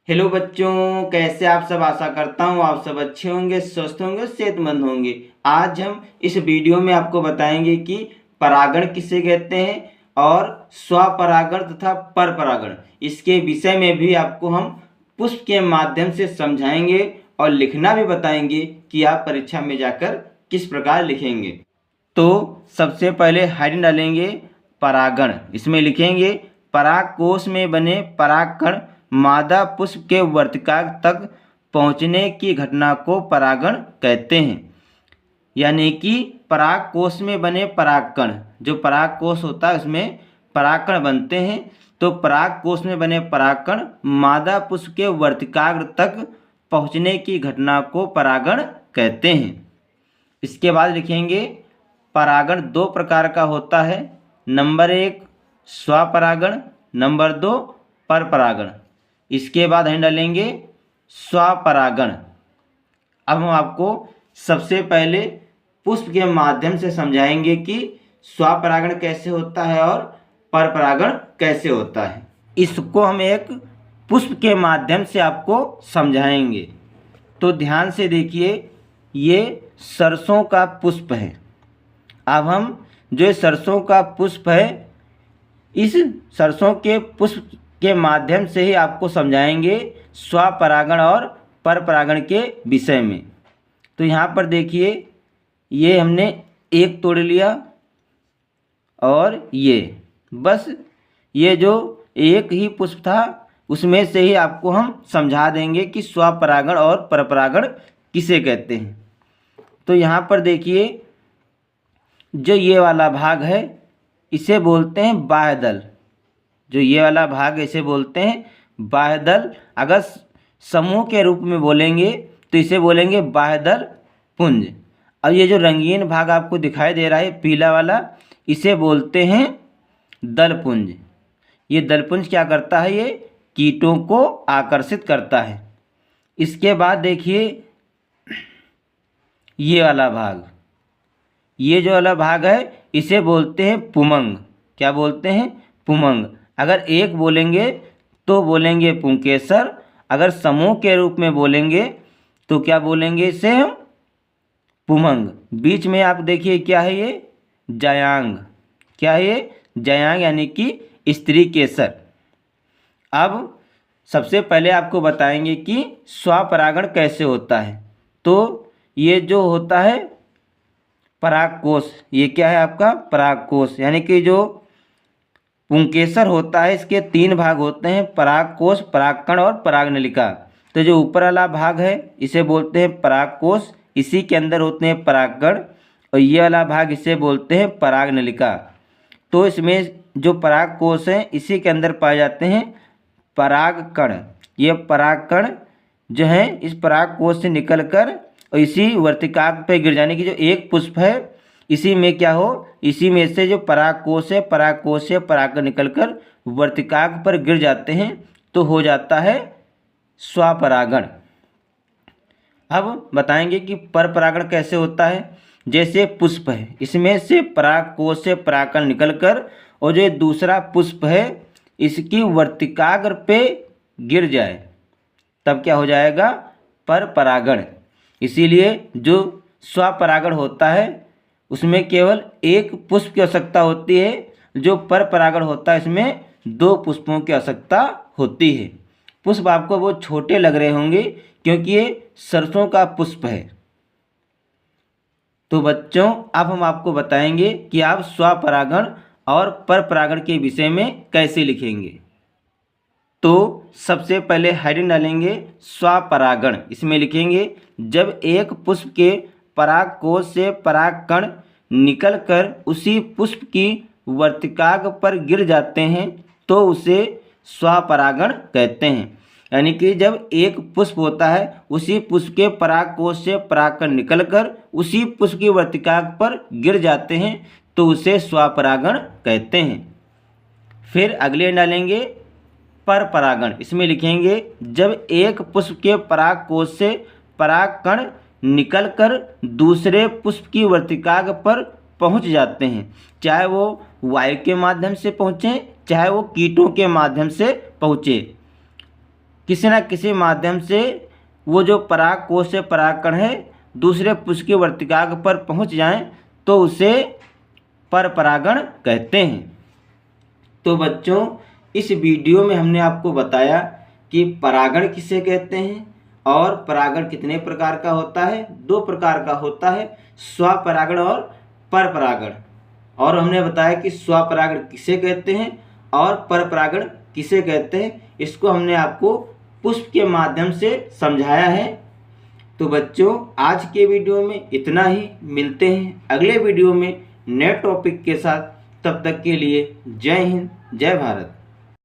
Hello बच्चों, कैसे आप सब। आशा करता हूँ आप सब अच्छे होंगे, स्वस्थ होंगे, सेहतमंद होंगे। आज हम इस वीडियो में आपको बताएंगे कि परागण किसे कहते हैं और स्वपरागण तथा परपरागण, इसके विषय में भी आपको हम पुष्प के माध्यम से समझाएंगे और लिखना भी बताएंगे कि आप परीक्षा में जाकर किस प्रकार लिखेंगे। तो सबसे पहले हेडिंग डालेंगे परागण। इसमें लिखेंगे परागकोश में बने परागकण मादा पुष्प के वर्तिकाग्र तक पहुँचने की घटना को परागण कहते हैं। यानी कि परागकोश में बने परागकण, जो परागकोश होता है उसमें परागकण बनते हैं, तो परागकोश में बने परागकण मादा पुष्प के वर्तिकाग्र तक पहुँचने की घटना को परागण कहते हैं। इसके बाद लिखेंगे परागण दो प्रकार का होता है। नंबर 1 स्वपरागण, नंबर 2 परपरागण। इसके बाद हम डालेंगे स्वपरागण। अब हम आपको सबसे पहले पुष्प के माध्यम से समझाएंगे कि स्वपरागण कैसे होता है और परपरागण कैसे होता है। इसको हम एक पुष्प के माध्यम से आपको समझाएंगे। तो ध्यान से देखिए, ये सरसों का पुष्प है। अब हम जो सरसों का पुष्प है, इस सरसों के पुष्प के माध्यम से ही आपको समझाएंगे स्वपरागण और परपरागण के विषय में। तो यहाँ पर देखिए, ये हमने एक तोड़ लिया और ये बस ये जो एक ही पुष्प था उसमें से ही आपको हम समझा देंगे कि स्वपरागण और परपरागण किसे कहते हैं। तो यहाँ पर देखिए, जो ये वाला भाग है इसे बोलते हैं बाह्यदल। जो ये वाला भाग इसे बोलते हैं बाह्यदल। अगर समूह के रूप में बोलेंगे तो इसे बोलेंगे बाह्यदल पुंज। और ये जो रंगीन भाग आपको दिखाई दे रहा है पीला वाला, इसे बोलते हैं दलपुंज। ये दलपुंज क्या करता है? ये कीटों को आकर्षित करता है। इसके बाद देखिए ये वाला भाग, ये जो वाला भाग है इसे बोलते हैं पुमंग। क्या बोलते हैं? पुमंग। अगर एक बोलेंगे तो बोलेंगे पुंकेसर, अगर समूह के रूप में बोलेंगे तो क्या बोलेंगे इसे हम? पुमंग। बीच में आप देखिए क्या है ये? जयांग। क्या है ये? जयांग, यानी कि स्त्री केसर। अब सबसे पहले आपको बताएंगे कि स्वपरागण कैसे होता है। तो ये जो होता है परागकोश, ये क्या है आपका? परागकोश। यानी कि जो पुंकेसर होता है इसके 3 भाग होते हैं, परागकोश, परागकण और परागनलिका। तो जो ऊपर वाला भाग है इसे बोलते हैं परागकोश, इसी के अंदर होते हैं परागकण, और ये वाला भाग इसे बोलते हैं परागनलिका। तो इसमें जो परागकोश है इसी के अंदर पाए जाते हैं परागकण। ये परागकण जो है इस परागकोश से निकलकर और इसी वर्तिकाग्र पे गिर जाने की, जो एक पुष्प है इसी में क्या हो, इसी में से जो परागकोश है, परागकोश से परागकण निकलकर वर्तिकाग्र पर गिर जाते हैं तो हो जाता है स्वपरागण। अब बताएंगे कि परपरागण कैसे होता है। जैसे पुष्प है, इसमें से परागकोश से परागकण निकलकर और जो दूसरा पुष्प है इसकी वर्तिकाग्र पे गिर जाए तब क्या हो जाएगा? परपरागण। इसीलिए जो स्वपरागण होता है उसमें केवल एक पुष्प की आवश्यकता होती है, जो परपरागण होता है इसमें 2 पुष्पों की आवश्यकता होती है। पुष्प आपको वो छोटे लग रहे होंगे क्योंकि ये सरसों का पुष्प है। तो बच्चों, अब हम आपको बताएंगे कि आप स्वपरागण और परपरागण के विषय में कैसे लिखेंगे। तो सबसे पहले हेडिंग डालेंगे स्वपरागण। इसमें लिखेंगे जब एक पुष्प के परागकोश से परागकण निकलकर उसी पुष्प की वर्तिकाग्र पर गिर जाते हैं तो उसे स्वपरागण कहते हैं। यानी कि जब एक पुष्प होता है उसी पुष्प के परागकोश से परागकण निकलकर उसी पुष्प की वर्तिकाग्र पर गिर जाते हैं तो उसे स्वपरागण कहते हैं। फिर अगले डालेंगे परपरागण। इसमें लिखेंगे जब एक पुष्प के परागकोश से परागकण निकलकर दूसरे पुष्प की वर्तिकाग्र पर पहुंच जाते हैं, चाहे वो वायु के माध्यम से पहुँचें चाहे वो कीटों के माध्यम से पहुँचे, किसी न किसी माध्यम से वो जो पराग कोश से परागकण है दूसरे पुष्प की वर्तिकाग्र पर पहुंच जाएं तो उसे पर परागण कहते हैं। तो बच्चों, इस वीडियो में हमने आपको बताया कि परागण किसे कहते हैं और परागण कितने प्रकार का होता है। 2 प्रकार का होता है, स्वपरागण और परपरागण। और हमने बताया कि स्वपरागण किसे कहते हैं और परपरागण किसे कहते हैं। इसको हमने आपको पुष्प के माध्यम से समझाया है। तो बच्चों, आज के वीडियो में इतना ही। मिलते हैं अगले वीडियो में नए टॉपिक के साथ। तब तक के लिए जय हिंद, जय भारत।